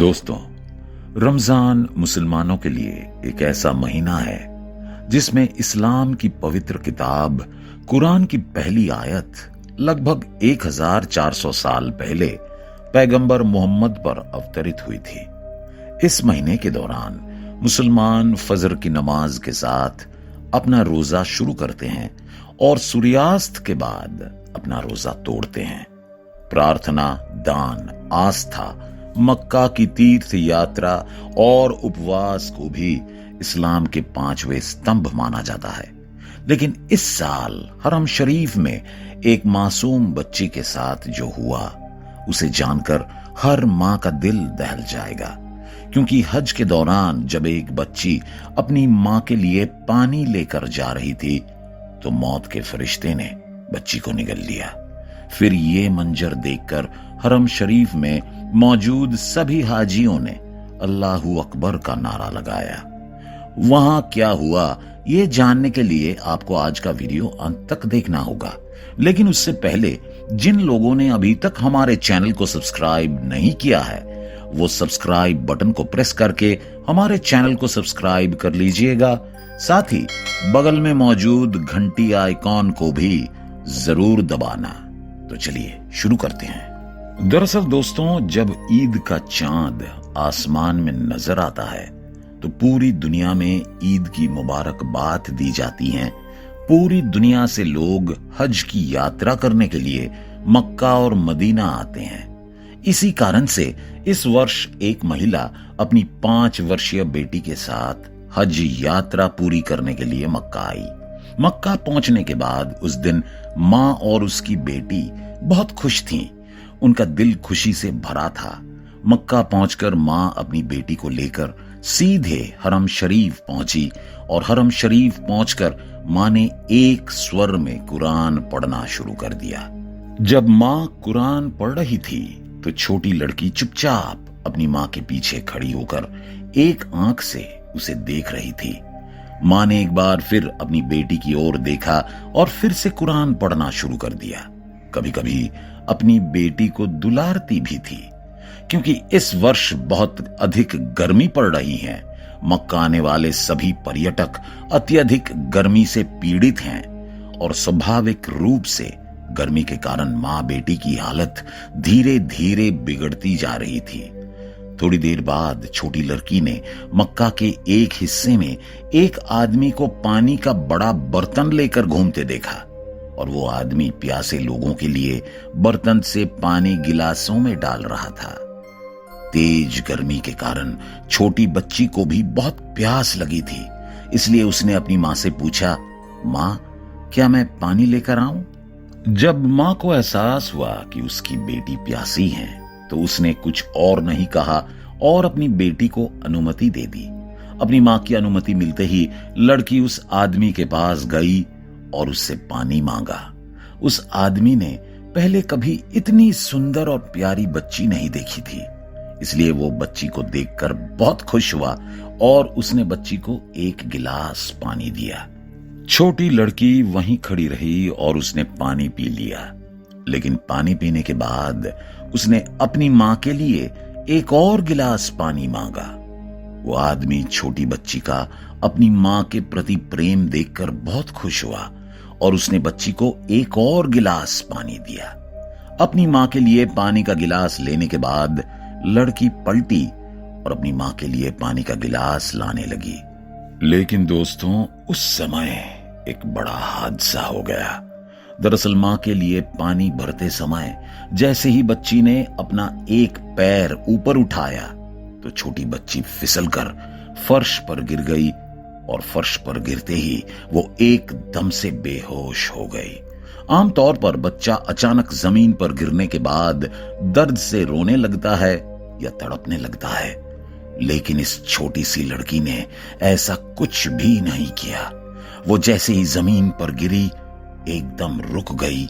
दोस्तों, रमजान मुसलमानों के लिए एक ऐसा महीना है जिसमें इस्लाम की पवित्र किताब कुरान की पहली आयत लगभग 1400 साल पहले पैगंबर मोहम्मद पर अवतरित हुई थी। इस महीने के दौरान मुसलमान फजर की नमाज के साथ अपना रोजा शुरू करते हैं और सूर्यास्त के बाद अपना रोजा तोड़ते हैं। प्रार्थना, दान, आस्था, मक्का की तीर्थ यात्रा और उपवास को भी इस्लाम के 5वें स्तंभ माना जाता है। लेकिन इस साल हरम शरीफ में एक मासूम बच्ची के साथ जो हुआ उसे जानकर हर मां का दिल दहल जाएगा, क्योंकि हज के दौरान जब एक बच्ची अपनी मां के लिए पानी लेकर जा रही थी तो मौत के फरिश्ते ने बच्ची को निगल लिया। फिर ये मंजर देखकर हरम शरीफ में मौजूद सभी हाजियों ने अल्लाहू अकबर का नारा लगाया। वहां क्या हुआ ये जानने के लिए आपको आज का वीडियो अंत तक देखना होगा। लेकिन उससे पहले जिन लोगों ने अभी तक हमारे चैनल को सब्सक्राइब नहीं किया है वो सब्सक्राइब बटन को प्रेस करके हमारे चैनल को सब्सक्राइब कर लीजिएगा। साथ ही बगल में मौजूद घंटी आइकॉन को भी जरूर दबाना। तो चलिए शुरू करते हैं। दरअसल दोस्तों, जब ईद का चांद आसमान में नजर आता है तो पूरी दुनिया में ईद की मुबारकबाद दी जाती हैं। पूरी दुनिया से लोग हज की यात्रा करने के लिए मक्का और मदीना आते हैं। इसी कारण से इस वर्ष एक महिला अपनी 5 वर्षीय बेटी के साथ हज यात्रा पूरी करने के लिए मक्का आई। मक्का पहुंचने के बाद उस दिन मां और उसकी बेटी बहुत खुश थीं। उनका दिल खुशी से भरा था। मक्का पहुंचकर मां अपनी बेटी को लेकर सीधे हरम शरीफ पहुंची और हरम शरीफ पहुंचकर मां ने एक स्वर में कुरान पढ़ना शुरू कर दिया। जब मां कुरान पढ़ रही थी तो छोटी लड़की चुपचाप अपनी मां के पीछे खड़ी होकर एक आंख से उसे देख रही थी। मां ने एक बार फिर अपनी बेटी की ओर देखा और फिर से कुरान पढ़ना शुरू कर दिया। कभी कभी अपनी बेटी को दुलारती भी थी, क्योंकि इस वर्ष बहुत अधिक गर्मी पड़ रही है। मक्का आने वाले सभी पर्यटक अत्यधिक गर्मी से पीड़ित हैं और स्वाभाविक रूप से गर्मी के कारण मां बेटी की हालत धीरे धीरे बिगड़ती जा रही थी। थोड़ी देर बाद छोटी लड़की ने मक्का के एक हिस्से में एक आदमी को पानी का बड़ा बर्तन लेकर घूमते देखा और वो आदमी प्यासे लोगों के लिए बर्तन से पानी गिलासों में डाल रहा था। तेज गर्मी के कारण छोटी बच्ची को भी बहुत प्यास लगी थी, इसलिए उसने अपनी मां से पूछा, मां, क्या मैं पानी लेकर आऊं? जब मां को एहसास हुआ कि उसकी बेटी प्यासी है तो उसने कुछ और नहीं कहा और अपनी बेटी को अनुमति दे दी। अपनी मां की अनुमति मिलते ही लड़की उस आदमी के पास गई और उससे पानी मांगा। उस आदमी ने पहले कभी इतनी सुंदर और प्यारी बच्ची नहीं देखी थी, इसलिए वो बच्ची को देखकर बहुत खुश हुआ और उसने बच्ची को एक गिलास पानी दिया। छोटी लड़की वहीं खड़ी रही और उसने पानी पी लिया। लेकिन पानी पीने के बाद उसने अपनी मां के लिए एक और गिलास पानी मांगा। वो आदमी छोटी बच्ची का अपनी मां के प्रति प्रेम देखकर बहुत खुश हुआ और उसने बच्ची को एक और गिलास पानी दिया। अपनी मां के लिए पानी का गिलास लेने के बाद लड़की पलटी और अपनी मां के लिए पानी का गिलास लाने लगी। लेकिन दोस्तों, उस समय एक बड़ा हादसा हो गया। दरअसल मां के लिए पानी भरते समय जैसे ही बच्ची ने अपना एक पैर ऊपर उठाया तो छोटी बच्ची फिसलकर फर्श पर गिर गई और फर्श पर गिरते ही वो एकदम से बेहोश हो गई। आमतौर पर बच्चा अचानक जमीन पर गिरने के बाद दर्द से रोने लगता है या तड़पने लगता है, लेकिन इस छोटी सी लड़की ने ऐसा कुछ भी नहीं किया। वो जैसे ही जमीन पर गिरी एकदम रुक गई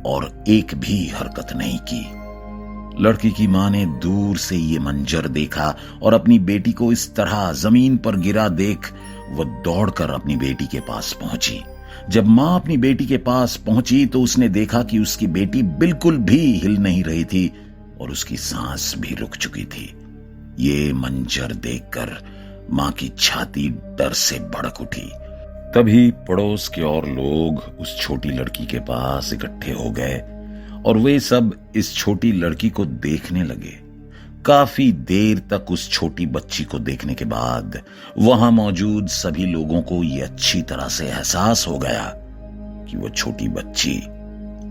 और एक भी हरकत नहीं की। लड़की की मां ने दूर से ये मंजर देखा और अपनी बेटी को इस तरह जमीन पर गिरा देख वो दौड़कर अपनी बेटी के पास पहुंची। जब मां अपनी बेटी के पास पहुंची तो उसने देखा कि उसकी बेटी बिल्कुल भी हिल नहीं रही थी और उसकी सांस भी रुक चुकी थी। ये मंजर देखकर मां की छाती डर से भड़क उठी। तभी पड़ोस के और लोग उस छोटी लड़की के पास इकट्ठे हो गए और वे सब इस छोटी लड़की को देखने लगे। काफी देर तक उस छोटी बच्ची को देखने के बाद वहां मौजूद सभी लोगों को यह अच्छी तरह से एहसास हो गया कि वो छोटी बच्ची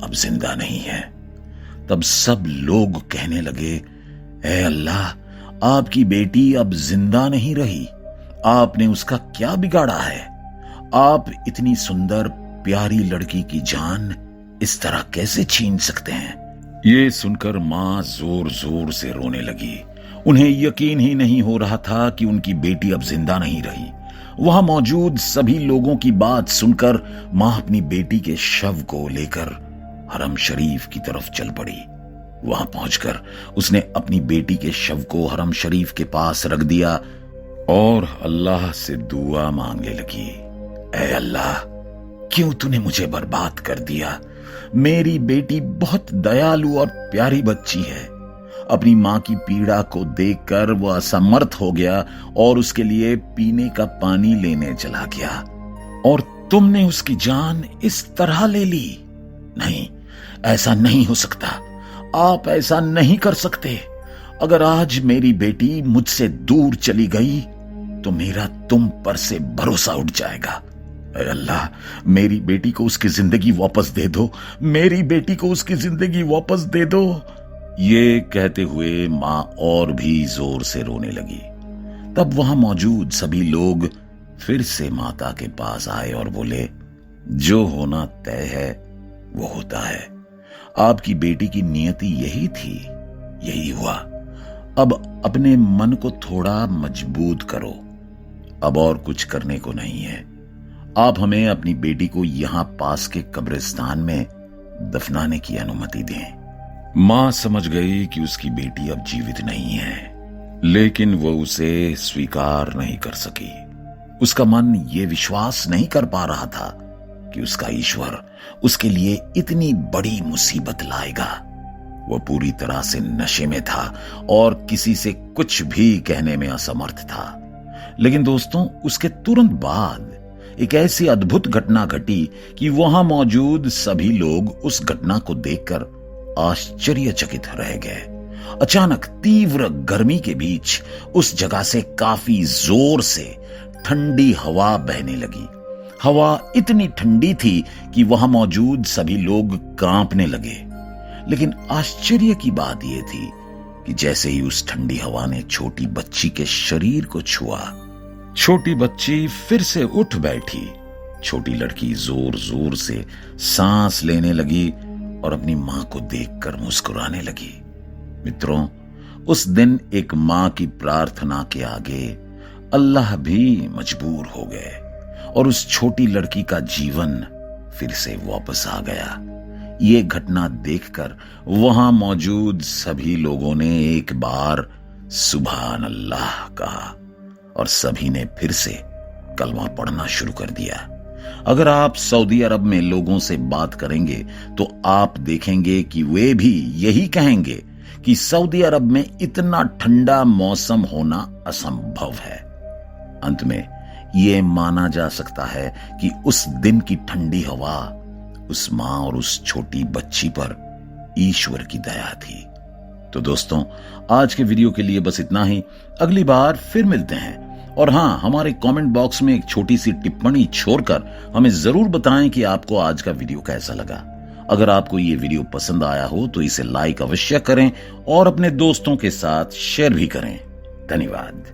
अब जिंदा नहीं है। तब सब लोग कहने लगे, ऐ अल्लाह, आपकी बेटी अब जिंदा नहीं रही, आपने उसका क्या बिगाड़ा है? आप इतनी सुंदर प्यारी लड़की की जान इस तरह कैसे छीन सकते हैं? ये सुनकर मां जोर जोर से रोने लगी। उन्हें यकीन ही नहीं हो रहा था कि उनकी बेटी अब जिंदा नहीं रही। वहां मौजूद सभी लोगों की बात सुनकर मां अपनी बेटी के शव को लेकर हरम शरीफ की तरफ चल पड़ी। वहां पहुंचकर उसने अपनी बेटी के शव को हरम शरीफ के पास रख दिया और अल्लाह से दुआ मांगने लगी, ऐ अल्लाह, क्यों तूने मुझे बर्बाद कर दिया? मेरी बेटी बहुत दयालु और प्यारी बच्ची है। अपनी मां की पीड़ा को देखकर वह असमर्थ हो गया और उसके लिए पीने का पानी लेने चला गया, और तुमने उसकी जान इस तरह ले ली? नहीं, ऐसा नहीं हो सकता। आप ऐसा नहीं कर सकते। अगर आज मेरी बेटी मुझसे दूर चली गई तो मेरा तुम पर से भरोसा उठ जाएगा। ऐ अल्लाह, मेरी बेटी को उसकी जिंदगी वापस दे दो, मेरी बेटी को उसकी जिंदगी वापस दे दो। ये कहते हुए मां और भी जोर से रोने लगी। तब वहां मौजूद सभी लोग फिर से माता के पास आए और बोले, जो होना तय है वो होता है। आपकी बेटी की नियति यही थी, यही हुआ। अब अपने मन को थोड़ा मजबूत करो, अब और कुछ करने को नहीं है। आप हमें अपनी बेटी को यहां पास के कब्रिस्तान में दफनाने की अनुमति दें। मां समझ गई कि उसकी बेटी अब जीवित नहीं है, लेकिन वो उसे स्वीकार नहीं कर सकी। उसका मन ये विश्वास नहीं कर पा रहा था कि उसका ईश्वर उसके लिए इतनी बड़ी मुसीबत लाएगा। वह पूरी तरह से नशे में था और किसी से कुछ भी कहने में असमर्थ था। लेकिन दोस्तों, उसके तुरंत बाद एक ऐसी अद्भुत घटना घटी कि वहां मौजूद सभी लोग उस घटना को देखकर आश्चर्यचकित रह गए। अचानक तीव्र गर्मी के बीच उस जगह से काफी जोर से ठंडी हवा बहने लगी। हवा इतनी ठंडी थी कि वहां मौजूद सभी लोग कांपने लगे। लेकिन आश्चर्य की बात यह थी कि जैसे ही उस ठंडी हवा ने छोटी बच्ची के शरीर को छुआ, छोटी बच्ची फिर से उठ बैठी। छोटी लड़की जोर जोर से सांस लेने लगी और अपनी मां को देखकर मुस्कुराने लगी। मित्रों, उस दिन एक मां की प्रार्थना के आगे अल्लाह भी मजबूर हो गए और उस छोटी लड़की का जीवन फिर से वापस आ गया। ये घटना देखकर वहां मौजूद सभी लोगों ने एक बार सुभान अल्लाह कहा और सभी ने फिर से कलमा पढ़ना शुरू कर दिया। अगर आप सऊदी अरब में लोगों से बात करेंगे तो आप देखेंगे कि वे भी यही कहेंगे कि सऊदी अरब में इतना ठंडा मौसम होना असंभव है। अंत में यह माना जा सकता है कि उस दिन की ठंडी हवा उस मां और उस छोटी बच्ची पर ईश्वर की दया थी। तो दोस्तों, आज के वीडियो के लिए बस इतना ही। अगली बार फिर मिलते हैं। और हाँ, हमारे कमेंट बॉक्स में एक छोटी सी टिप्पणी छोड़कर हमें जरूर बताएं कि आपको आज का वीडियो कैसा लगा। अगर आपको ये वीडियो पसंद आया हो तो इसे लाइक अवश्य करें और अपने दोस्तों के साथ शेयर भी करें। धन्यवाद।